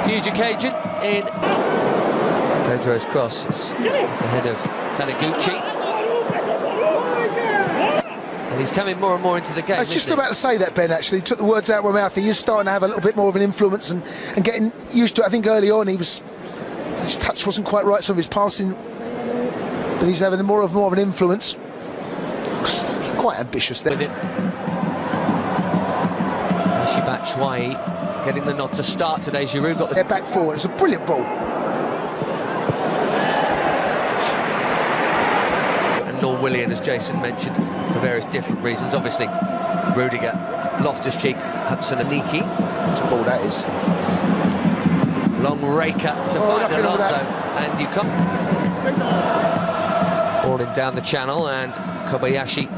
Huge occasion in Pedro's cross. It's the head of Taniguchi. And he's coming more and more into the game. I was just about to say that, Ben, actually. He took the words out of my mouth. He is starting to have a little bit more of an influence and getting used to it. I think early on his touch wasn't quite right, some of his passing, but he's having more of an influence. Quite ambitious there. With it. Batshuayi getting the nod to start today. Giroud got the back forward. It's a brilliant ball. And Norwillian, as Jason mentioned, for various different reasons. Obviously, Rudiger, Loftus-Cheek, Hudson-Aniki. What a ball that is. Long raker to find Alonso, and you come. Balling down the channel, and Kobayashi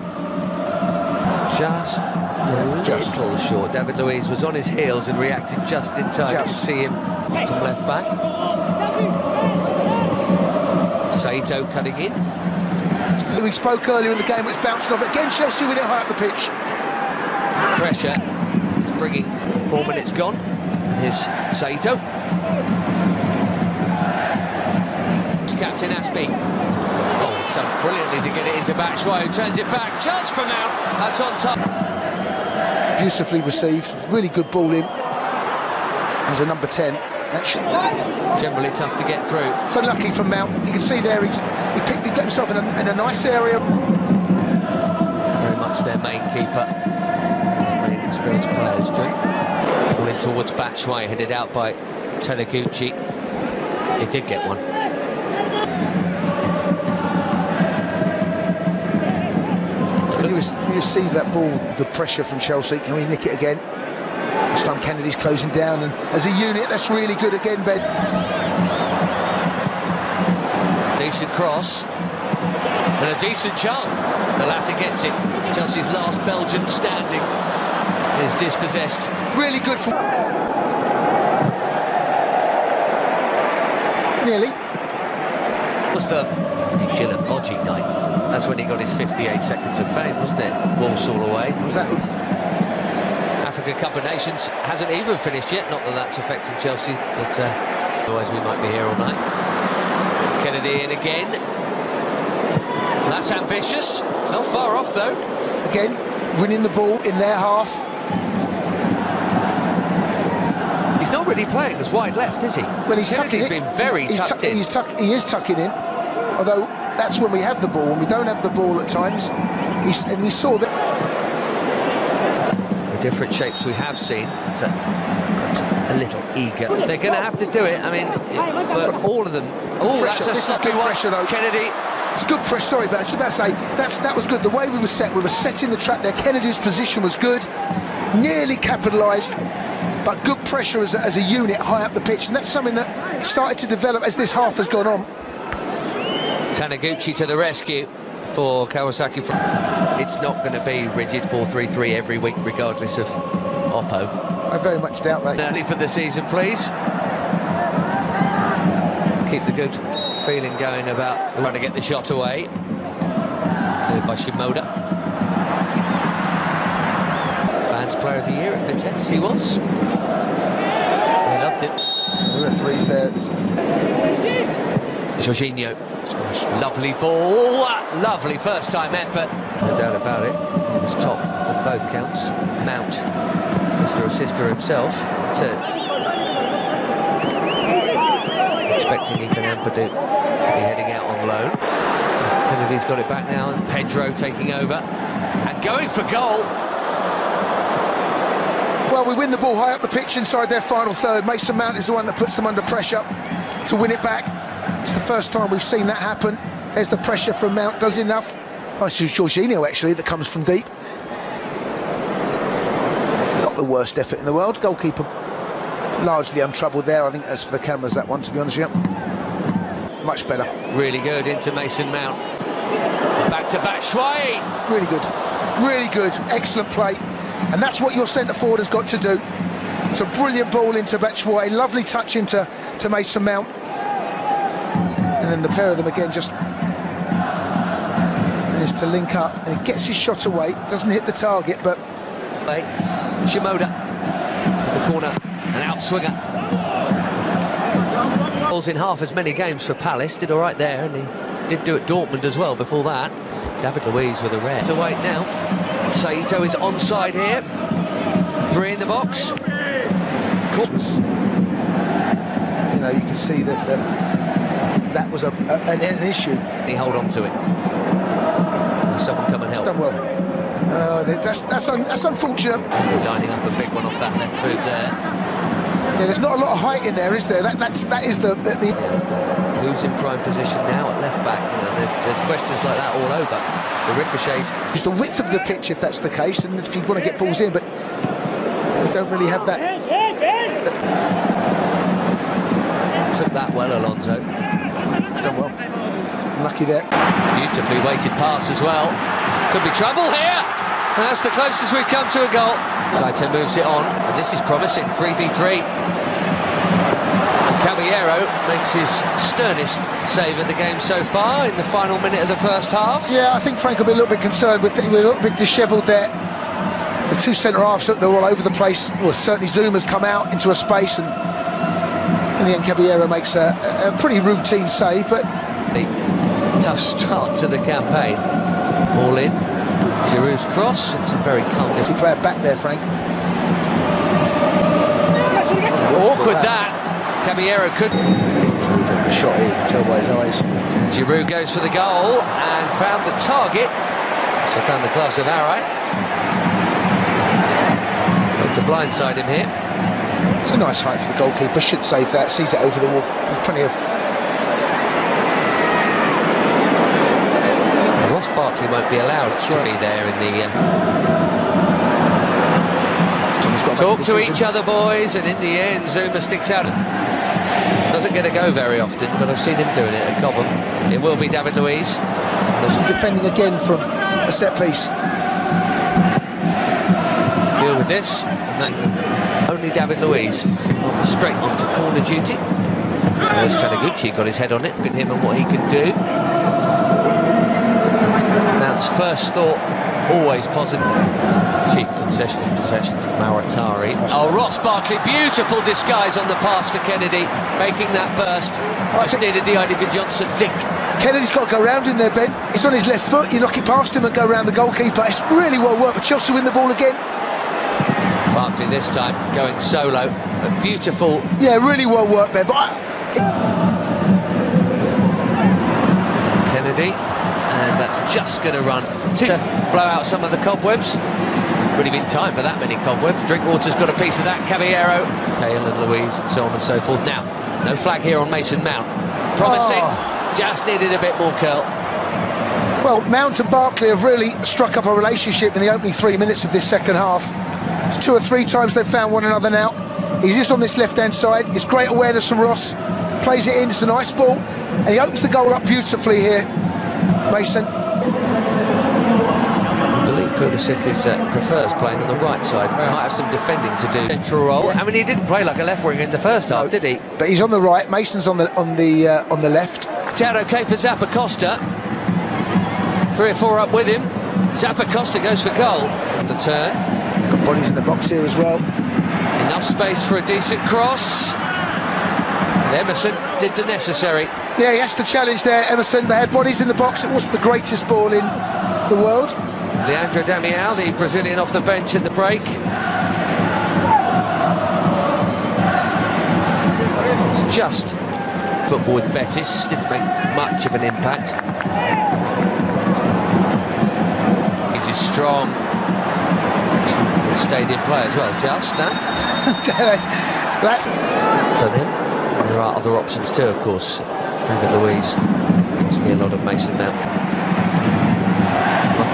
just little short. David Luiz was on his heels and reacted just in time. You see him from left back. Saito cutting in. We spoke earlier in the game, it's bounced off. Again, Chelsea with it high up the pitch. Pressure is bringing 4 minutes gone. Here's Saito. It's Captain Aspie. Oh, it's done brilliantly to get it into Batshuayi, who turns it back. Chance for Mount. That's on top. Beautifully received, really good ball in. As a number 10. Generally tough to get through. So lucky from Mount. You can see there he got himself in a nice area. Very much their main keeper, their main experienced players, Joe. Ball in towards Batshuayi, headed out by Taniguchi. He did get one. When you receive that ball, good pressure from Chelsea. Can we nick it again? This time Kennedy's closing down, and as a unit, that's really good again, Ben. Decent cross, and a decent chance. The latter gets it. Chelsea's last Belgian standing is dispossessed. Really good for... Nearly. Was the Gillett Logic night? That's when he got his 58 seconds of fame, wasn't it? Walsall away. Was that... Africa Cup of Nations hasn't even finished yet. Not that that's affecting Chelsea, but otherwise we might be here all night. Kennedy in again. That's ambitious. Not far off though. Again, winning the ball in their half. He's not really playing as wide left, is he? Well, he's tucking in. He's been very tucked in. He is tucking in. Although that's when we have the ball. When we don't have the ball at times, and we saw that. Different shapes we have seen, so a little eager. They're going to have to do it. I mean, all of them. Oh, pressure. That's a sloppy one. Pressure, though. Kennedy. It's good pressure. Sorry, but I should about to say that was good. The way we were setting the trap there. Kennedy's position was good, nearly capitalised, but good pressure as a unit high up the pitch, and that's something that started to develop as this half has gone on. Taniguchi to the rescue for Kawasaki. It's not going to be rigid 4-3-3 every week, regardless of Oppo. I very much doubt that. Early for the season, please. Keep the good feeling going about trying to get the shot away. Cleared by Shimoda. Fans Player of the Year at Vitesse, he was. They loved it. The referee's there. Jorginho. Lovely ball, lovely first-time effort. No doubt about it. He was top on both counts. Mount, Mr. Assister himself. Expecting Ethan Ampadu to be heading out on loan. Kennedy's got it back now, and Pedro taking over and going for goal. Well, we win the ball high up the pitch inside their final third. Mason Mount is the one that puts them under pressure to win it back. It's the first time we've seen that happen. There's the pressure from Mount, does enough. Oh, it's Jorginho, actually, that comes from deep. Not the worst effort in the world. Goalkeeper largely untroubled there. I think as for the cameras, that one, to be honest with you. Much better. Really good into Mason Mount. Back to Batshuayi. Really good. Really good. Excellent play. And that's what your centre-forward has got to do. It's a brilliant ball into Batshuayi. Lovely touch into Mason Mount. And then the pair of them again just is to link up, and he gets his shot away, doesn't hit the target, but Shimoda, the corner, an outswinger. Goals in half as many games for Palace, did all right there, and he did do at Dortmund as well before that. David Luiz with a rare. To wait now. Saito is onside here. 3 in the box. You know, you can see that was an issue. He hold on to it. Will someone come and help? Done well. That's unfortunate. Lining up a big one off that left boot there. Yeah, there's not a lot of height in there, is there? That is the... Who's in prime position now at left back? You know, there's questions like that all over. The ricochets. It's the width of the pitch, if that's the case, and if you want to get balls in, but we don't really have that. Took that well, Alonso. He's done well. Lucky there. Beautifully weighted pass as well. Could be trouble here. That's the closest we've come to a goal. Saito moves it on, and this is promising. 3v3. And Caballero makes his sternest save of the game so far in the final minute of the first half. Yeah, I think Frank will be a little bit concerned with it. We're a little bit dishevelled there. The 2 centre-halves, they're all over the place. Well, certainly Zuma's come out into a space, and in the end Caballero makes a pretty routine save, but... Tough start to the campaign. All in. Giroud's cross, and some very calm. Two-player back there, Frank. Awkward that. Caballero could... Shot here, you can tell by his eyes. Giroud goes for the goal and found the target. So found the gloves of Arai. To blindside him here. It's a nice height for the goalkeeper, should save that, sees it over the wall. There's plenty of... Ross Barkley won't be allowed to be there in the... Talk to each other, boys, and in the end Zuma sticks out. Doesn't get a go very often, but I've seen him doing it at Cobham. It will be David Luiz. Defending again from a set piece. Deal with this, and then only David Luiz straight onto corner duty. There's Taniguchi, got his head on it with him and what he can do. Mount's first thought, always positive. Cheap concession in possession from Maratari. Oh, Ross Barkley, beautiful disguise on the pass for Kennedy, making that burst. Just needed the Idiger Johnson dink. Kennedy's got to go round in there, Ben. It's on his left foot, you knock it past him and go round the goalkeeper. It's really well worked, but Chelsea win the ball again. Barkley this time going solo, but beautiful. Yeah, really well worked there, but... Kennedy, and that's just going to run to blow out some of the cobwebs. Really been time for that many cobwebs. Drinkwater's got a piece of that. Caballero, Cahill and Luiz, and so on and so forth. Now, no flag here on Mason Mount. Promising, just needed a bit more curl. Well, Mount and Barkley have really struck up a relationship in the opening 3 minutes of this second half. It's 2 or 3 times they've found one another now. He's just on this left-hand side. It's great awareness from Ross. Plays it in, it's a nice ball. And he opens the goal up beautifully here, Mason. I believe Pulisic prefers playing on the right side. Wow. Might have some defending to do. Central role. Yeah. I mean, he didn't play like a left winger in the first half, did he? But he's on the right. Mason's on the left. Down okay for Zappacosta. 3 or 4 up with him. Zappacosta goes for goal. On the turn. Got bodies in the box here as well. Enough space for a decent cross. And Emerson did the necessary. Yeah, he has to challenge there, Emerson. They had bodies in the box. It wasn't the greatest ball in the world. Leandro Damião, the Brazilian, off the bench at the break. It's just football with Betis. Didn't make much of an impact. He's strong. Excellent stadium play as well, just no? That's for them. And there are other options too, of course. David Luiz. There's going to be a lot of Mason Mount.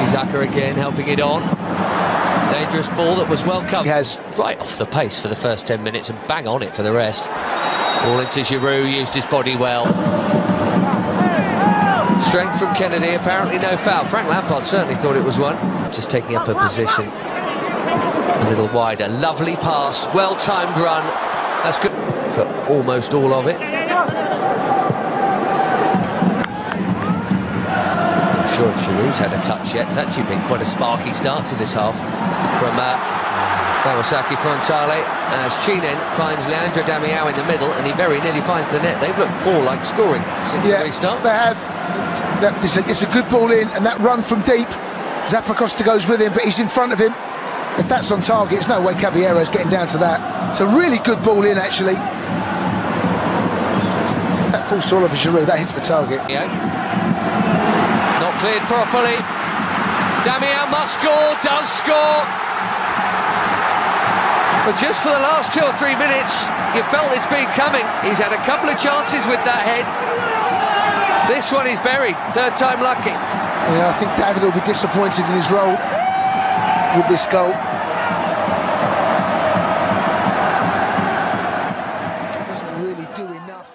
Zaka again helping it on. Dangerous ball that was well covered. He has. Right off the pace for the first 10 minutes and bang on it for the rest. Ball into Giroud, used his body well. Strength from Kennedy, apparently no foul. Frank Lampard certainly thought it was one. Just taking up a position a little wider. Lovely pass, well-timed run. That's good for almost all of it. Sure if Giroud's had a touch yet. It's actually been quite a sparky start to this half from Kawasaki frontale as Chinen finds Leandro Damião in the middle, and he very nearly finds the net. They've looked more like scoring since the restart. They have. It's a good ball in, and that run from deep, Zappacosta goes with him, but he's in front of him. If that's on target, there's no way Caballero's getting down to that. It's a really good ball in, actually. If that falls to Oliver Giroud, that hits the target. Yeah. Not cleared properly. Damião must score, does score. But just for the last 2 or 3 minutes, you felt it's been coming. He's had a couple of chances with that head. This one is buried, third time lucky. Yeah, I think David will be disappointed in his role with this goal. Doesn't really do enough.